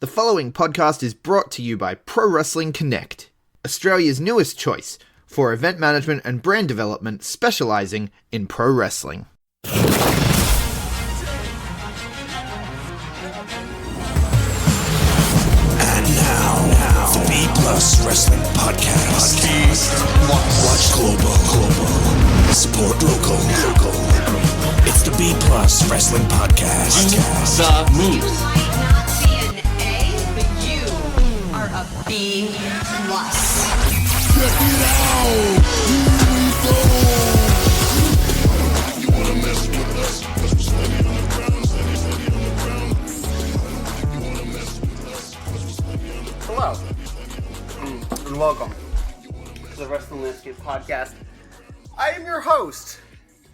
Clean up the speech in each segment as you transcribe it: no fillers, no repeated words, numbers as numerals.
The following podcast is brought to you by Pro Wrestling Connect, Australia's newest choice for event management and brand development specializing in pro wrestling. And now, the B Plus Wrestling Podcast. Watch global. Support local. It's the B Plus Wrestling Podcast. The news. B plus. Check it out! Here we go! You wanna mess with us? Cause we're steady on the ground, steady on the ground. You wanna mess with us? Cause we're steady on the ground. Hello, and welcome to the Wrestling Landscape Podcast. I am your host,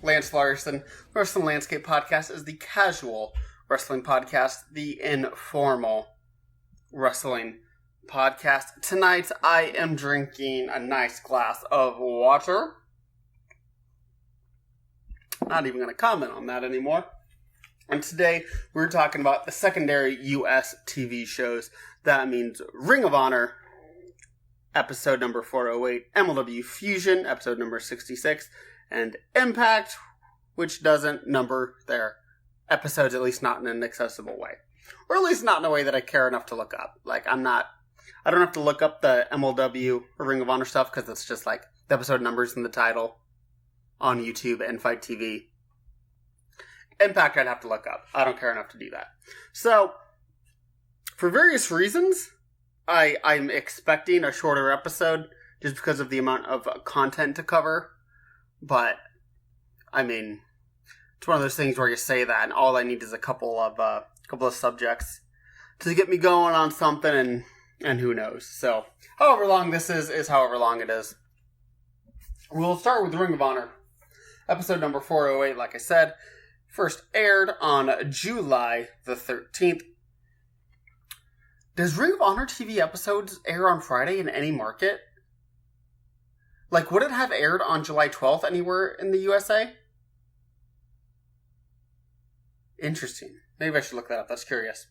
Lance Larson. The Wrestling Landscape Podcast is the casual wrestling podcast, the informal wrestling podcast. Tonight, I am drinking a nice glass of water. Not even going to comment on that anymore. And today, we're talking about the secondary U.S. TV shows. That means Ring of Honor, episode number 408, MLW Fusion, episode number 66, and Impact, which doesn't number their episodes, at least not in an accessible way. Or at least not in a way that I care enough to look up. I don't have to look up the MLW or Ring of Honor stuff because it's just like the episode numbers in the title on YouTube and Fight TV. Impact I'd have to look up. I don't care enough to do that. So, for various reasons, I'm expecting a shorter episode just because of the amount of content to cover. But, I mean, it's one of those things where you say that and all I need is a couple of subjects to get me going on something and who knows. So, however long this is however long it is. We'll start with Ring of Honor. Episode number 408, like I said, first aired on July the 13th. Does Ring of Honor TV episodes air on Friday in any market? Like, would it have aired on July 12th anywhere in the USA? Interesting. Maybe I should look that up. That's curious.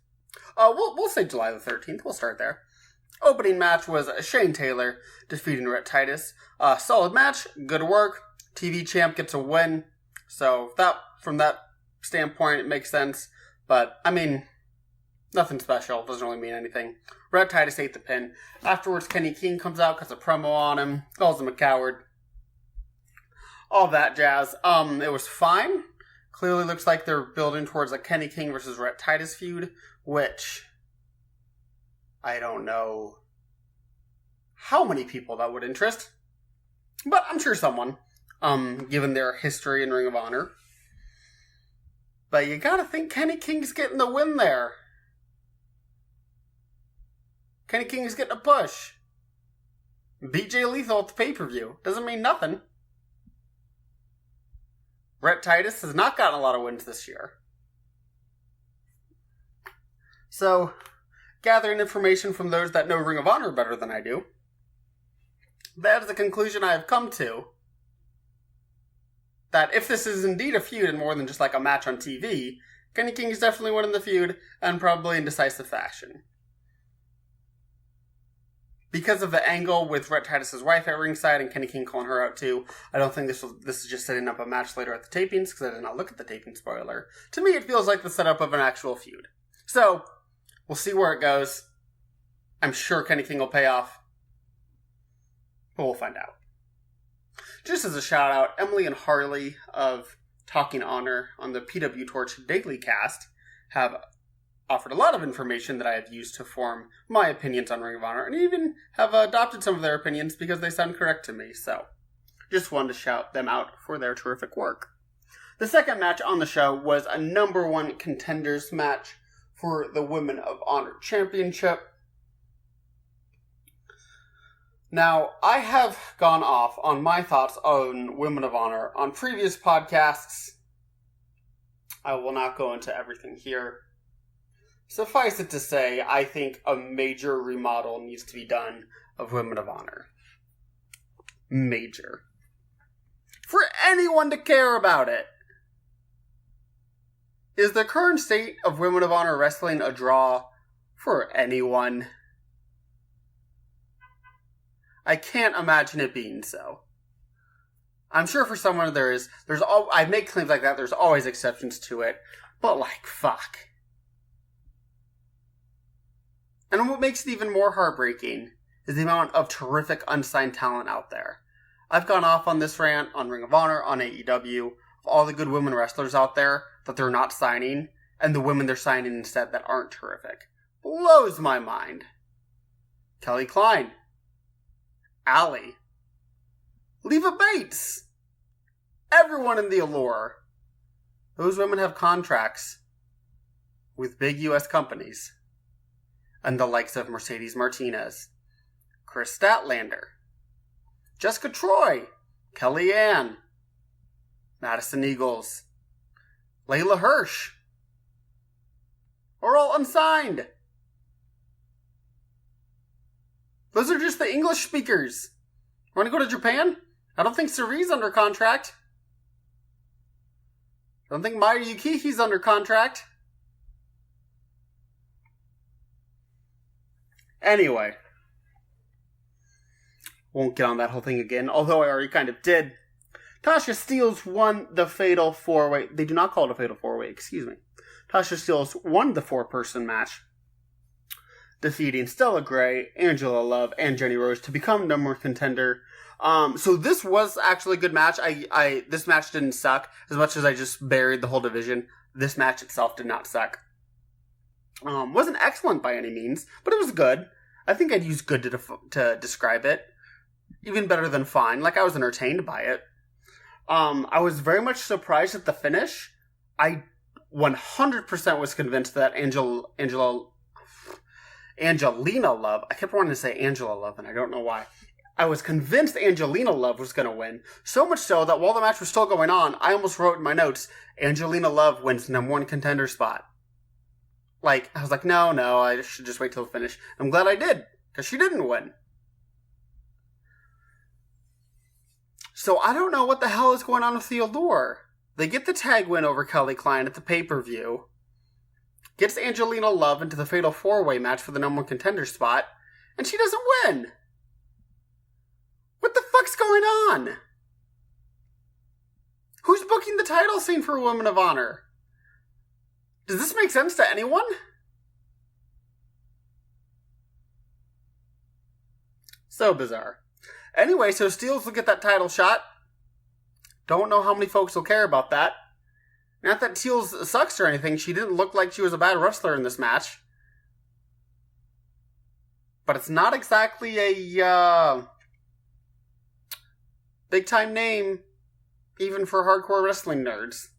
We'll say July the 13th. We'll start there. Opening match was Shane Taylor defeating Rhett Titus. Solid match. Good work. TV champ gets a win. So from that standpoint, it makes sense. But, I mean, nothing special. Doesn't really mean anything. Rhett Titus ate the pin. Afterwards, Kenny King comes out, cuts a promo on him. Calls him a coward. All that jazz. It was fine. Clearly looks like they're building towards a Kenny King versus Rhett Titus feud, which I don't know how many people that would interest, but I'm sure someone, given their history in Ring of Honor. But you gotta think Kenny King's getting the win there. Kenny King's getting a push. BJ Lethal at the pay-per-view. Doesn't mean nothing. Rhett Titus has not gotten a lot of wins this year. So, gathering information from those that know Ring of Honor better than I do, that is the conclusion I have come to. That if this is indeed a feud and more than just like a match on TV, Kenny King is definitely winning the feud, and probably in decisive fashion. Because of the angle with Rhett Titus' wife at ringside and Kenny King calling her out too, I don't think this is just setting up a match later at the tapings, because I did not look at the taping spoiler. To me, it feels like the setup of an actual feud. So, we'll see where it goes. I'm sure Kenny King will pay off. But we'll find out. Just as a shout out, Emily and Harley of Talking Honor on the PW Torch Daily Cast have offered a lot of information that I have used to form my opinions on Ring of Honor, and even have adopted some of their opinions because they sound correct to me, so just wanted to shout them out for their terrific work. The second match on the show was a number one contenders match for the Women of Honor Championship. Now, I have gone off on my thoughts on Women of Honor on previous podcasts. I will not go into everything here. Suffice it to say, I think a major remodel needs to be done of Women of Honor. Major. For anyone to care about it. Is the current state of Women of Honor wrestling a draw for anyone. I can't imagine it being so. I'm sure for someone I make claims like that, there's always exceptions to it, but like, fuck. And what makes it even more heartbreaking is the amount of terrific unsigned talent out there. I've gone off on this rant on Ring of Honor, on AEW, of all the good women wrestlers out there that they're not signing, and the women they're signing instead that aren't terrific. Blows my mind. Kelly Klein. Allie. Leva Bates. Everyone in the Allure. Those women have contracts with big U.S. companies. And the likes of Mercedes Martinez, Chris Statlander, Jessica Troy, Kellyanne, Madison Eagles, Layla Hirsch, are all unsigned. Those are just the English speakers. Want to go to Japan? I don't think Sarie's under contract. I don't think Maya Yukihi's under contract. Anyway. Won't get on that whole thing again, although I already kind of did. Tasha Steelz won the Fatal 4-Way. They do not call it a Fatal 4-Way, excuse me. Tasha Steelz won the 4-person match, defeating Stella Gray, Angela Love, and Jenny Rose to become number one contender. So this was actually a good match. This match didn't suck as much as I just buried the whole division. This match itself did not suck. Wasn't excellent by any means, but it was good. I think I'd use good to describe it. Even better than fine. Like, I was entertained by it. I was very much surprised at the finish. I 100% was convinced that Angelina Love, I kept wanting to say Angela Love, and I don't know why. I was convinced Angelina Love was going to win. So much so that while the match was still going on, I almost wrote in my notes, Angelina Love wins number one contender spot. Like, I was like, no, I should just wait till the finish. I'm glad I did, because she didn't win. So I don't know what the hell is going on with the Allure. They get the tag win over Kelly Klein at the pay-per-view. Gets Angelina Love into the Fatal 4-Way match for the number one contender spot. And she doesn't win. What the fuck's going on? Who's booking the title scene for Women of Honor? Does this make sense to anyone? So bizarre. Anyway, so Steelz will get that title shot. Don't know how many folks will care about that. Not that Steelz sucks or anything. She didn't look like she was a bad wrestler in this match. But it's not exactly a big-time name, even for hardcore wrestling nerds.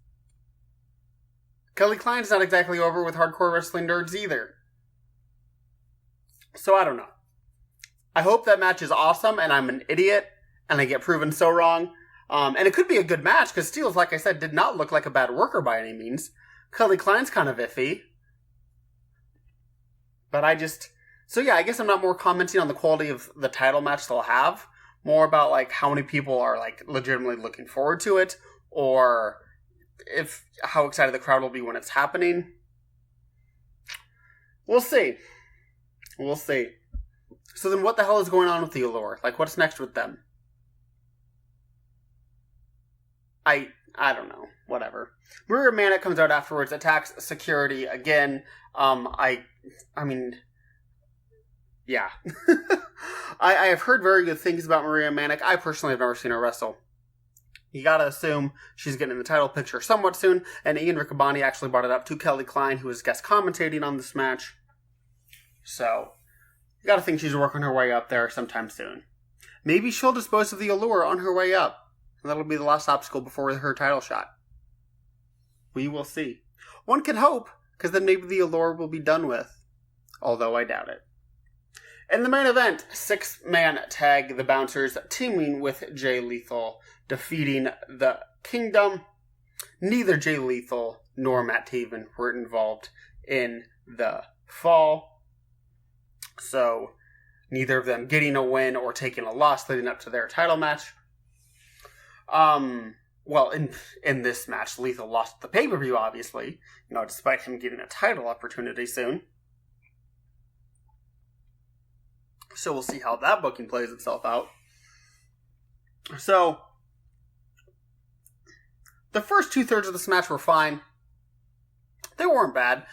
Kelly Klein's not exactly over with hardcore wrestling nerds either. So I don't know. I hope that match is awesome and I'm an idiot and I get proven so wrong. And it could be a good match because Steelz, like I said, did not look like a bad worker by any means. Kelly Klein's kind of iffy. But I guess I'm not more commenting on the quality of the title match they'll have. More about like how many people are like legitimately looking forward to it, or how excited the crowd will be when it's happening. We'll see. So then what the hell is going on with the Allure? Like, what's next with them? I don't know. Whatever. Maria Manic comes out afterwards, attacks security again. I mean, yeah. I have heard very good things about Maria Manic. I personally have never seen her wrestle. You gotta assume she's getting in the title picture somewhat soon, and Ian Riccaboni actually brought it up to Kelly Klein, who was guest commentating on this match. So, you gotta think she's working her way up there sometime soon. Maybe she'll dispose of the Allure on her way up, and that'll be the last obstacle before her title shot. We will see. One can hope, because then maybe the Allure will be done with. Although I doubt it. In the main event, 6-man tag, the Bouncers teaming with Jay Lethal, defeating the Kingdom. Neither Jay Lethal nor Matt Taven were involved in the fall. So, neither of them getting a win or taking a loss leading up to their title match. Well, in this match, Lethal lost the pay-per-view, obviously, despite him getting a title opportunity soon. So we'll see how that booking plays itself out. So, the first 2/3 of this match were fine. They weren't bad.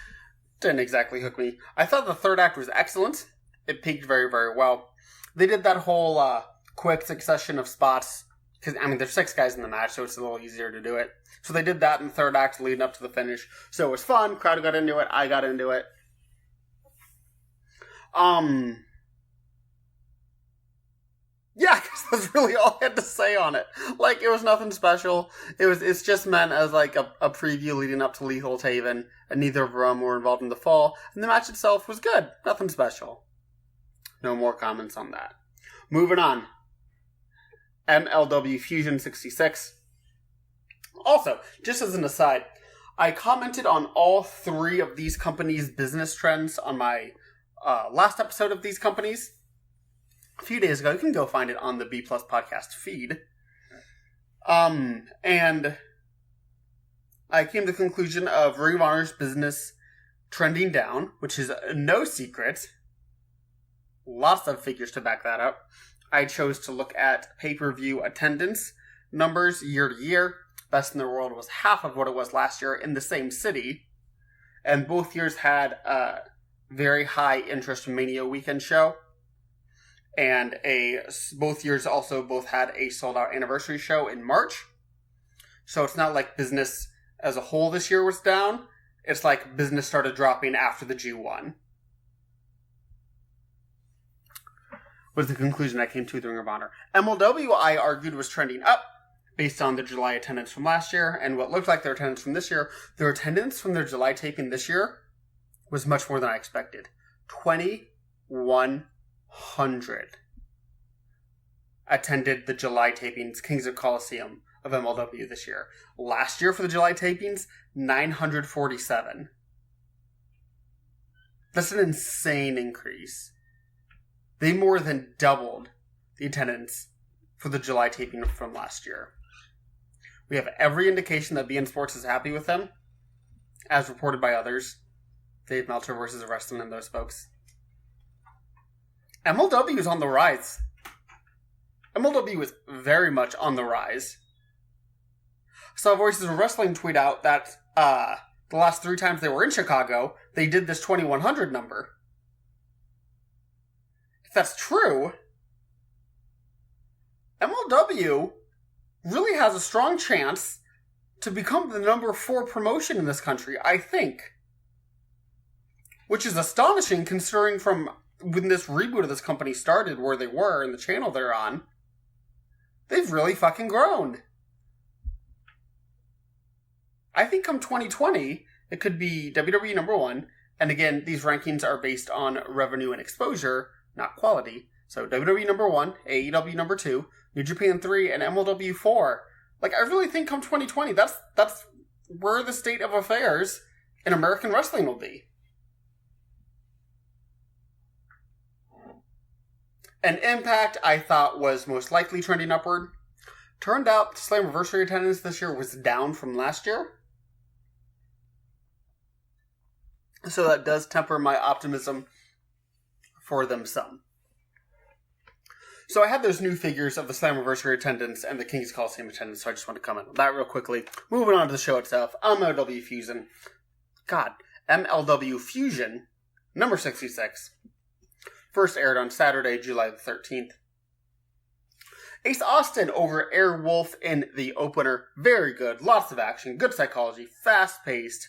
Didn't exactly hook me. I thought the third act was excellent. It peaked very, very well. They did that whole quick succession of spots. Because, there's 6 guys in the match, so it's a little easier to do it. So they did that in the third act leading up to the finish. So it was fun. Crowd got into it. I got into it. Yeah, I guess that's really all I had to say on it. Like, it was nothing special. It's just meant as like a preview leading up to Lethal Taven, and neither of them were involved in the fall. And the match itself was good. Nothing special. No more comments on that. Moving on. MLW Fusion 66. Also, just as an aside, I commented on all 3 of these companies' business trends on my last episode of these companies a few days ago. You can go find it on the B Plus podcast feed. And I came to the conclusion of Ring of Honor's business trending down, which is no secret. Lots of figures to back that up. I chose to look at pay-per-view attendance numbers year to year. Best in the World was half of what it was last year in the same city. And both years had a very high interest Mania weekend show. And both years also both had a sold-out anniversary show in March. So it's not like business as a whole this year was down. It's like business started dropping after the G1. Was the conclusion I came to with Ring of Honor. MLW, I argued, was trending up based on the July attendance from last year and what looked like their attendance from this year. Their attendance from their July taping this year was much more than I expected. 2,100 attended the July tapings, Kings of Colosseum of MLW this year. Last year for the July tapings, 947. That's an insane increase. They more than doubled the attendance for the July taping from last year. We have every indication that BN Sports is happy with them, as reported by others. Dave Meltzer versus Wrestling and those folks. MLW is on the rise. MLW is very much on the rise. I saw Voices of Wrestling tweet out that the last 3 times they were in Chicago, they did this 2,100 number. If that's true, MLW really has a strong chance to become the number 4 promotion in this country, I think. Which is astonishing considering from when this reboot of this company started, where they were and the channel they're on, they've really fucking grown. I think come 2020, it could be WWE number 1, and again, these rankings are based on revenue and exposure, not quality. So WWE number 1, AEW number 2, New Japan 3, and MLW 4. Like, I really think come 2020, that's where the state of affairs in American wrestling will be. And Impact, I thought, was most likely trending upward. Turned out the Slammiversary attendance this year was down from last year. So that does temper my optimism for them some. So I had those new figures of the Slammiversary attendance and the King's Coliseum attendance, so I just want to comment on that real quickly. Moving on to the show itself, MLW Fusion. MLW Fusion, number 66. First aired on Saturday, July the 13th. Ace Austin over Airwolf in the opener. Very good. Lots of action. Good psychology. Fast-paced.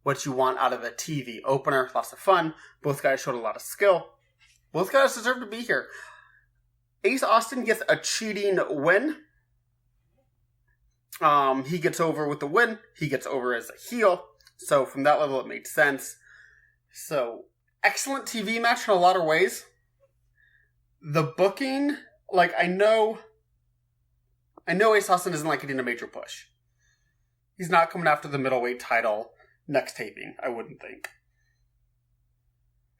What you want out of a TV opener. Lots of fun. Both guys showed a lot of skill. Both guys deserve to be here. Ace Austin gets a cheating win. He gets over with the win. He gets over as a heel. So from that level, it made sense. So, excellent TV match in a lot of ways. The booking, like, I know Ace Austin isn't like getting a major push. He's not coming after the middleweight title next taping, I wouldn't think.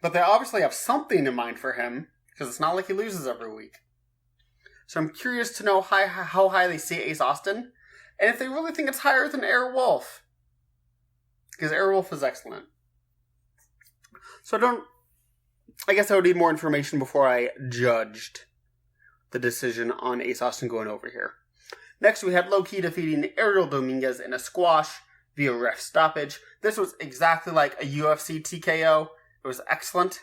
But they obviously have something in mind for him, because it's not like he loses every week. So I'm curious to know how high they see Ace Austin, and if they really think it's higher than Airwolf. Because Airwolf is excellent. So I guess I would need more information before I judged the decision on Ace Austin going over here. Next, we had Low-Ki defeating Ariel Dominguez in a squash via ref stoppage. This was exactly like a UFC TKO. It was excellent.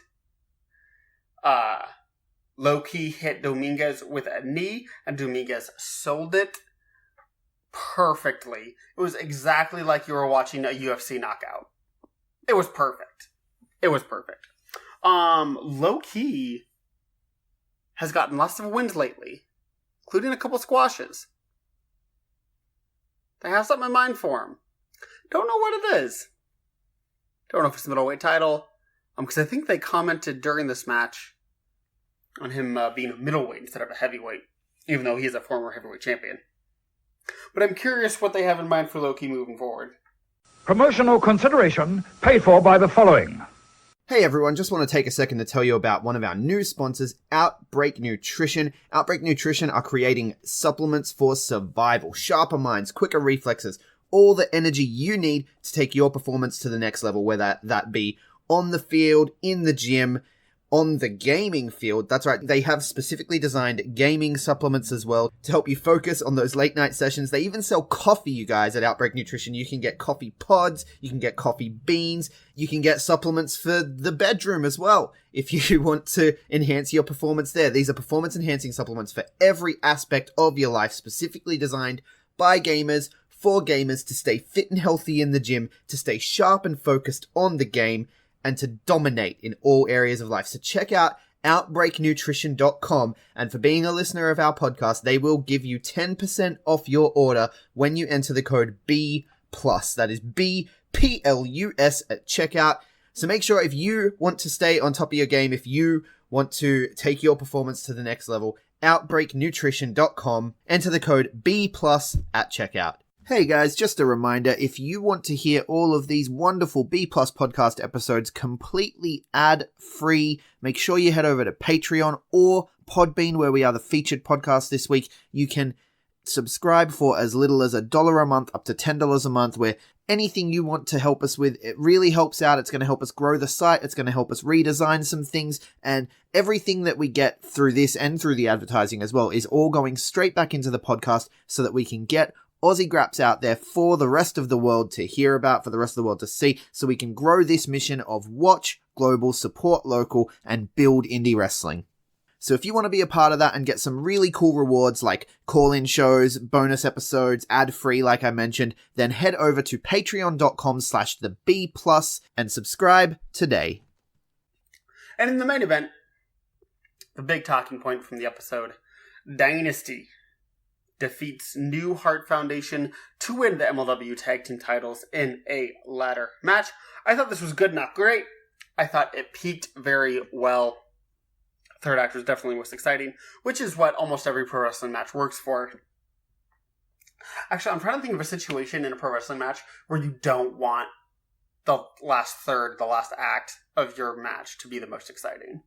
Low-Ki hit Dominguez with a knee, and Dominguez sold it perfectly. It was exactly like you were watching a UFC knockout. It was perfect. It was perfect. Low-Ki has gotten lots of wins lately, including a couple squashes. They have something in mind for him. Don't know what it is. Don't know if it's a middleweight title. Because I think they commented during this match on him being a middleweight instead of a heavyweight, even though he is a former heavyweight champion. But I'm curious what they have in mind for Low-Ki moving forward. Promotional consideration paid for by the following. Hey everyone, just want to take a second to tell you about one of our new sponsors, OUTBREAK NUTRITION. OUTBREAK NUTRITION are creating supplements for survival, sharper minds, quicker reflexes, all the energy you need to take your performance to the next level, whether that be on the field, in the gym, on the gaming field. That's right, they have specifically designed gaming supplements as well to help you focus on those late night sessions. They even sell coffee, you guys, at OUTBREAK NUTRITION. You can get coffee pods, you can get coffee beans, you can get supplements for the bedroom as well if you want to enhance your performance there. These are performance enhancing supplements for every aspect of your life, specifically designed by gamers, for gamers, to stay fit and healthy in the gym, to stay sharp and focused on the game, and to dominate in all areas of life. So check out OUTBREAKNutrition.com, and for being a listener of our podcast, they will give you 10% off your order when you enter the code B+. That is BPLUS at checkout. So make sure, if you want to stay on top of your game, if you want to take your performance to the next level, OUTBREAKNutrition.com, enter the code B+ at checkout. Hey guys, just a reminder, if you want to hear all of these wonderful B+ podcast episodes completely ad-free, make sure you head over to Patreon or Podbean, where we are the featured podcast this week. You can subscribe for as little as $1 a month up to $10 a month, where anything you want to help us with, it really helps out. It's going to help us grow the site. It's going to help us redesign some things, and everything that we get through this and through the advertising as well is all going straight back into the podcast so that we can get Aussie Graps out there for the rest of the world to hear about, for the rest of the world to see, so we can grow this mission of watch global, support local, and build indie wrestling. So if you want to be a part of that and get some really cool rewards like call-in shows, bonus episodes, ad-free like I mentioned, then head over to patreon.com/theb+ and subscribe today. And in the main event, the big talking point from the episode, Dynasty defeats New Heart Foundation to win the MLW Tag Team titles in a ladder match. I thought this was good, not great. I thought it peaked very well. Third act was definitely most exciting, which is what almost every pro wrestling match works for. Actually, I'm trying to think of a situation in a pro wrestling match where you don't want the last third, the last act of your match to be the most exciting.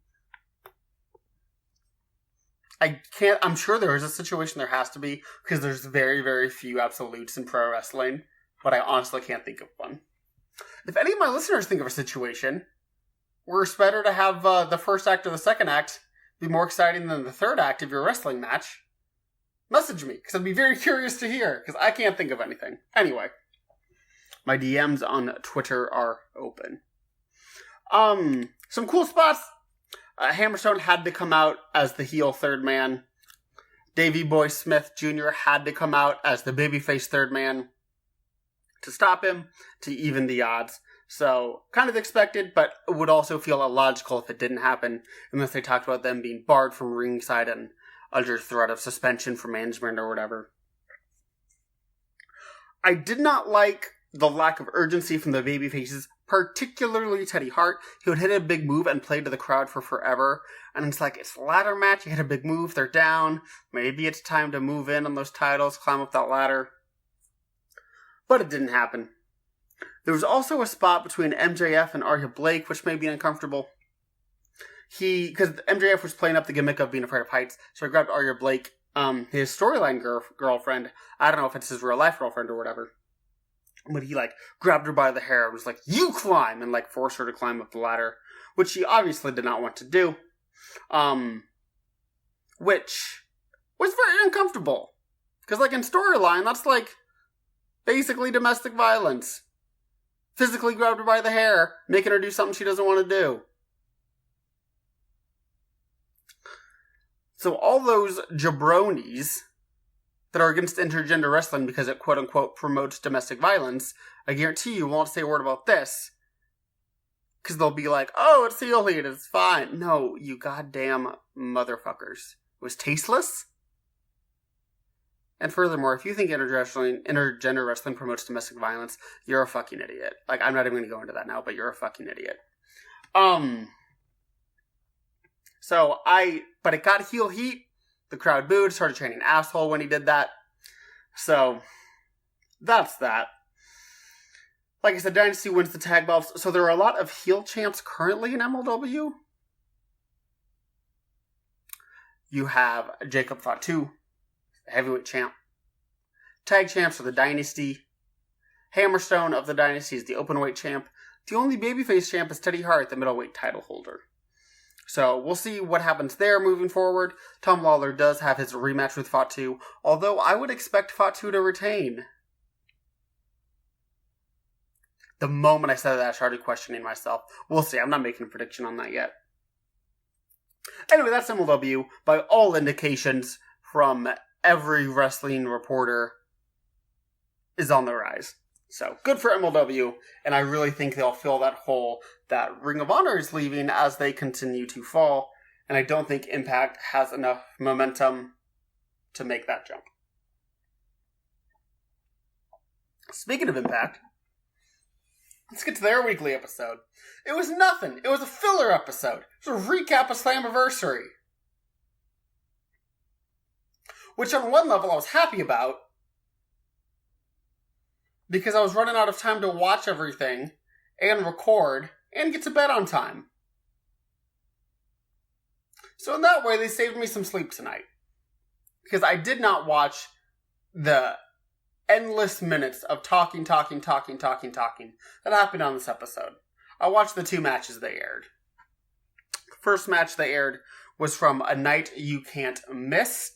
I'm sure there is a situation, there has to be, because there's very, very few absolutes in pro wrestling, but I honestly can't think of one. If any of my listeners think of a situation where it's better to have the first act or the second act be more exciting than the third act of your wrestling match, message me, because I'd be very curious to hear, because I can't think of anything. Anyway, my DMs on Twitter are open. Some cool spots. Hammerstone had to come out as the heel third man. Davey Boy Smith Jr. had to come out as the babyface third man to stop him, to even the odds. So, kind of expected, but it would also feel illogical if it didn't happen, unless they talked about them being barred from ringside and under threat of suspension from management or whatever. I did not like the lack of urgency from the babyfaces, particularly Teddy Hart. He would hit a big move and play to the crowd for forever, and it's like, it's a ladder match, you hit a big move, they're down, maybe it's time to move in on those titles, climb up that ladder. But it didn't happen. There was also a spot between MJF and Arya Blake, which made me uncomfortable. Because MJF was playing up the gimmick of being afraid of heights, so he grabbed Arya Blake, his storyline girlfriend. I don't know if it's his real life girlfriend or whatever. But he, grabbed her by the hair and was like, "You climb!" and, forced her to climb up the ladder, which she obviously did not want to do, which was very uncomfortable. Because, like, in storyline, that's, like, basically domestic violence. Physically grabbed her by the hair, making her do something she doesn't want to do. So all those jabronis that are against intergender wrestling because it quote-unquote promotes domestic violence, I guarantee you won't say a word about this. Because they'll be like, oh, it's heel heat, it's fine. No, you goddamn motherfuckers. It was tasteless. And furthermore, if you think intergender wrestling promotes domestic violence, you're a fucking idiot. Like, I'm not even going to go into that now, but you're a fucking idiot. But it got heel heat. The crowd booed, started chanting asshole when he did that. So, that's that. Like I said, Dynasty wins the tag belts. So there are a lot of heel chants currently in MLW. You have Jacob Fatu, the heavyweight champ. Tag champs are the Dynasty. Hammerstone of the Dynasty is the openweight champ. The only babyface champ is Teddy Hart, the middleweight title holder. So we'll see what happens there moving forward. Tom Lawler does have his rematch with Fatu, although I would expect Fatu to retain. The moment I said that, I started questioning myself. We'll see. I'm not making a prediction on that yet. Anyway, that's MLW. By all indications from every wrestling reporter is on the rise. So, good for MLW, and I really think they'll fill that hole that Ring of Honor is leaving as they continue to fall, and I don't think Impact has enough momentum to make that jump. Speaking of Impact, let's get to their weekly episode. It was nothing. It was a filler episode. It was a recap of Slammiversary. Which on one level I was happy about, because I was running out of time to watch everything, and record, and get to bed on time. So in that way, they saved me some sleep tonight. Because I did not watch the endless minutes of talking that happened on this episode. I watched the 2 matches they aired. The first match they aired was from A Night You Can't Miss,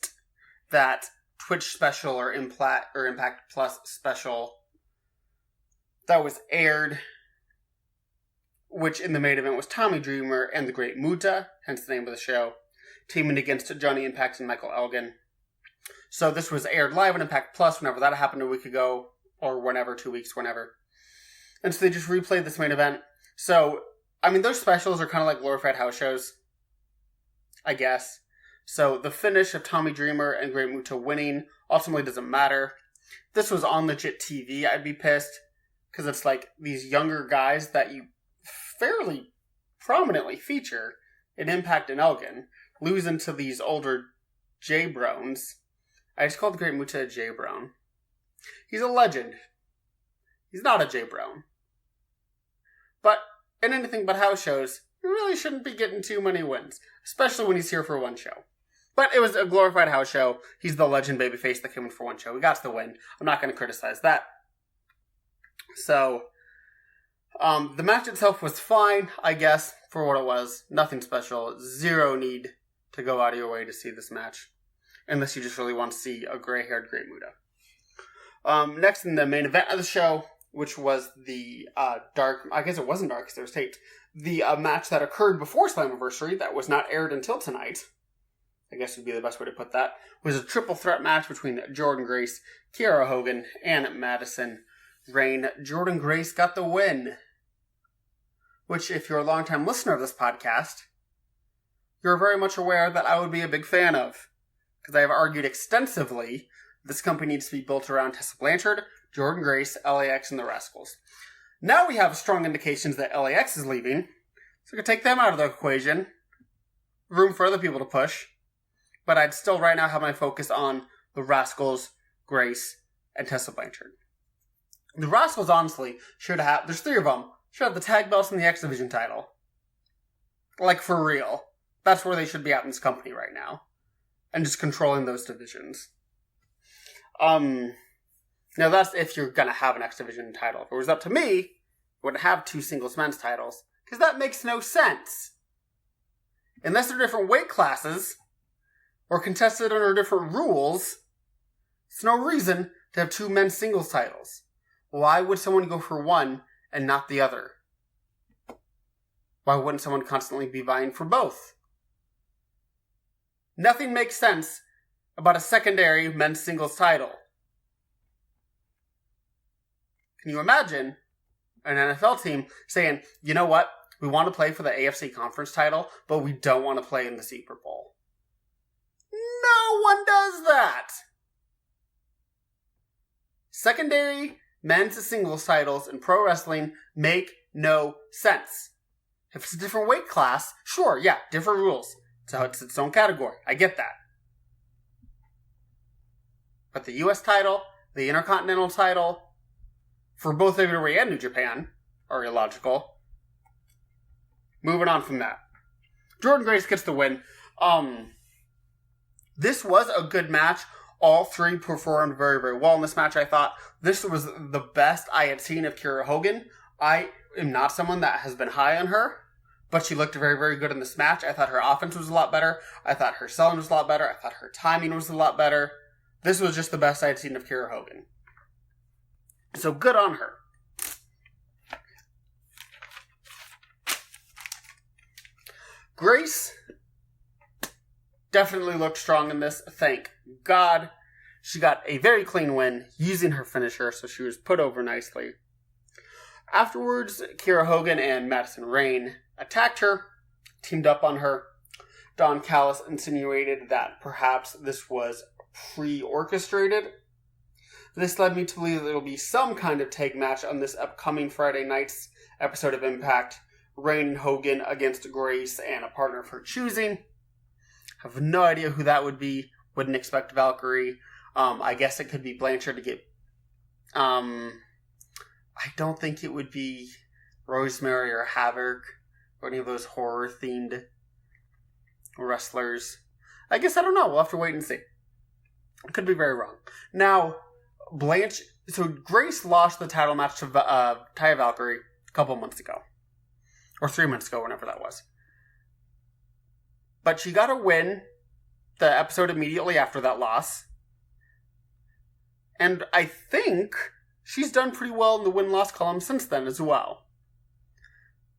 that Twitch special or Impact Plus special that was aired, which in the main event was Tommy Dreamer and the Great Muta, hence the name of the show, teaming against Johnny Impact and Michael Elgin. So this was aired live on Impact Plus whenever that happened a week ago, or whenever, 2 weeks, whenever. And so they just replayed this main event. So, I mean, those specials are kind of like glorified house shows, I guess. So the finish of Tommy Dreamer and Great Muta winning ultimately doesn't matter. If this was on legit TV, I'd be pissed. Because it's like these younger guys that you fairly prominently feature in Impact and Elgin losing to these older J-Brones. I just called the Great Muta a J-Brone. He's a legend. He's not a J-Brone. But in anything but house shows, he really shouldn't be getting too many wins. Especially when he's here for one show. But it was a glorified house show. He's the legend babyface that came in for one show. He got the win. I'm not going to criticize that. So, the match itself was fine, I guess, for what it was. Nothing special. Zero need to go out of your way to see this match. Unless you just really want to see a gray-haired Great Muta. Next in the main event of the show, which was the dark... I guess it wasn't dark because it was taped. The match that occurred before Slammiversary that was not aired until tonight, I guess would be the best way to put that, was a triple threat match between Jordynne Grace, Kiera Hogan, and Madison Rayne. Jordynne Grace got the win. Which, if you're a longtime listener of this podcast, you're very much aware that I would be a big fan of. Because I have argued extensively this company needs to be built around Tessa Blanchard, Jordynne Grace, LAX, and the Rascals. Now we have strong indications that LAX is leaving, so we can take them out of the equation. Room for other people to push. But I'd still right now have my focus on the Rascals, Grace, and Tessa Blanchard. The Rascals, honestly, should have... There's 3 of them. Should have the tag belts and the X Division title. Like, for real. That's where they should be at in this company right now. And just controlling those divisions. Now, that's if you're gonna have an X Division title. If it was up to me, we wouldn't have 2 singles men's titles. Because that makes no sense. Unless they're different weight classes, or contested under different rules, it's no reason to have two men's singles titles. Why would someone go for one and not the other? Why wouldn't someone constantly be vying for both? Nothing makes sense about a secondary men's singles title. Can you imagine an NFL team saying, you know what, we want to play for the AFC conference title, but we don't want to play in the Super Bowl? No one does that! Secondary men's singles titles in pro wrestling make no sense. If it's a different weight class, sure, yeah, different rules. So it's its own category. I get that. But the US title, the Intercontinental title, for both WWE and New Japan, are illogical. Moving on from that. Jordynne Grace gets the win. This was a good match. All three performed very, very well in this match, I thought. This was the best I had seen of Kiera Hogan. I am not someone that has been high on her, but she looked very, very good in this match. I thought her offense was a lot better. I thought her selling was a lot better. I thought her timing was a lot better. This was just the best I had seen of Kiera Hogan. So good on her. Grace definitely looked strong in this. Thank God. She got a very clean win using her finisher, so she was put over nicely. Afterwards, Kiera Hogan and Madison Rayne attacked her, teamed up on her. Don Callis insinuated that perhaps this was pre-orchestrated. This led me to believe that there will be some kind of tag match on this upcoming Friday night's episode of Impact. Rayne and Hogan against Grace and a partner of her choosing. Have no idea who that would be. Wouldn't expect Valkyrie. I guess it could be Blanchard to get... I don't think it would be Rosemary or Havoc or any of those horror-themed wrestlers. I guess I don't know. We'll have to wait and see. I could be very wrong. Now, So Grace lost the title match to Taya Valkyrie a couple months ago. Or 3 months ago, whenever that was. But she got a win the episode immediately after that loss. And I think she's done pretty well in the win-loss column since then as well.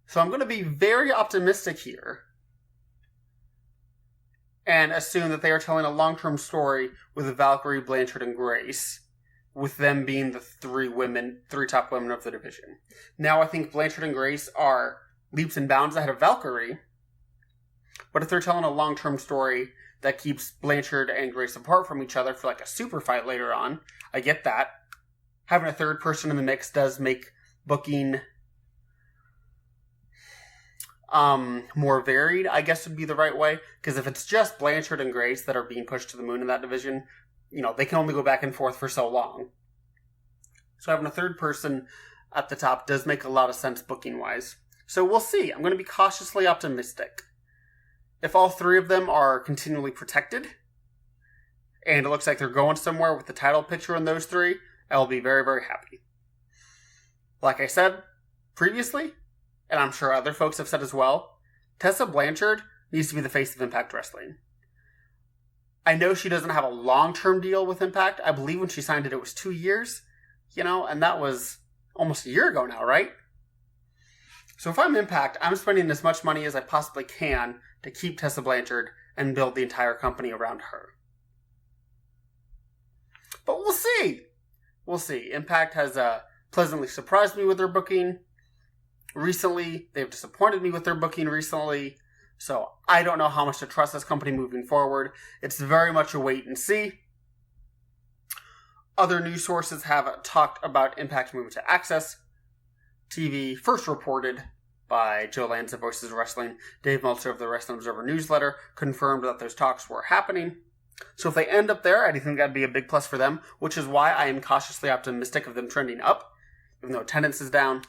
So I'm going to be very optimistic here. And assume that they are telling a long-term story with Valkyrie, Blanchard, and Grace. With them being the three top women of the division. Now I think Blanchard and Grace are leaps and bounds ahead of Valkyrie. But if they're telling a long-term story that keeps Blanchard and Grace apart from each other for like a super fight later on, I get that. Having a third person in the mix does make booking more varied, I guess would be the right way. Because if it's just Blanchard and Grace that are being pushed to the moon in that division, they can only go back and forth for so long. So having a third person at the top does make a lot of sense booking-wise. So we'll see. I'm going to be cautiously optimistic. If all three of them are continually protected, and it looks like they're going somewhere with the title picture in those three, I'll be very, very happy. Like I said previously, and I'm sure other folks have said as well, Tessa Blanchard needs to be the face of Impact Wrestling. I know she doesn't have a long-term deal with Impact. I believe when she signed it, it was 2 years, and that was almost a year ago now, right? So if I'm Impact, I'm spending as much money as I possibly can to keep Tessa Blanchard and build the entire company around her. But we'll see. We'll see. Impact has pleasantly surprised me with their booking recently. They've disappointed me with their booking recently. So I don't know how much to trust this company moving forward. It's very much a wait and see. Other news sources have talked about Impact moving to Access TV, first reported by Joe Lanza, Voices of Wrestling. Dave Meltzer of the Wrestling Observer newsletter confirmed that those talks were happening. So if they end up there, I think that'd be a big plus for them, which is why I am cautiously optimistic of them trending up, even though attendance is down.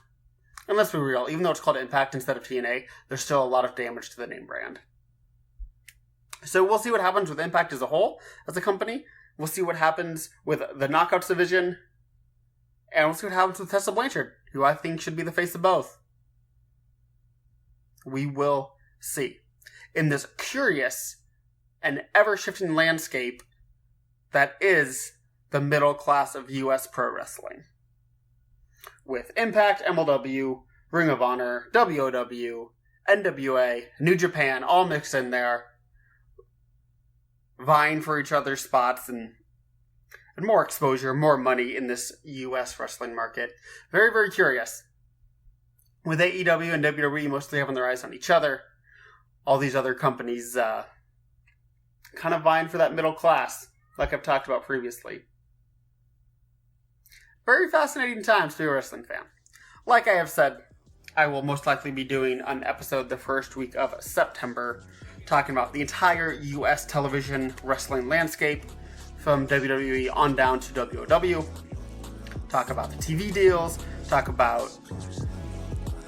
And let's be real, even though it's called Impact instead of TNA, there's still a lot of damage to the name brand. So we'll see what happens with Impact as a whole, as a company. We'll see what happens with the Knockouts division. And we'll see what happens with Tessa Blanchard, who I think should be the face of both. We will see. In this curious and ever-shifting landscape that is the middle class of U.S. pro wrestling. With Impact, MLW, Ring of Honor, WOW, NWA, New Japan, all mixed in there, vying for each other's spots and more exposure, more money in this U.S. wrestling market. Very, very curious. With AEW and WWE mostly having their eyes on each other, all these other companies kind of vying for that middle class, like I've talked about previously. Very fascinating times to be a wrestling fan. Like I have said, I will most likely be doing an episode the first week of September, talking about the entire U.S. television wrestling landscape, from WWE on down to WOW. Talk about the TV deals, talk about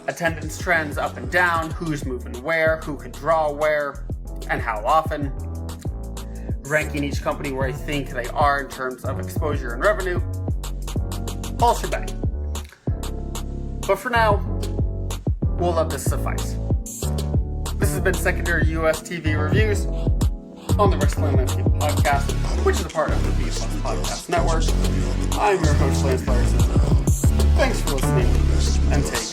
attendance trends up and down, who's moving where, who can draw where, and how often. Ranking each company where I think they are in terms of exposure and revenue. Whole shebang. But for now, we'll let this suffice. This has been Secondary US TV Reviews on the Wrestling Landscape Podcast, which is a part of the B Plus Podcast Network. I'm your host, Lance Larson. Thanks for listening, and take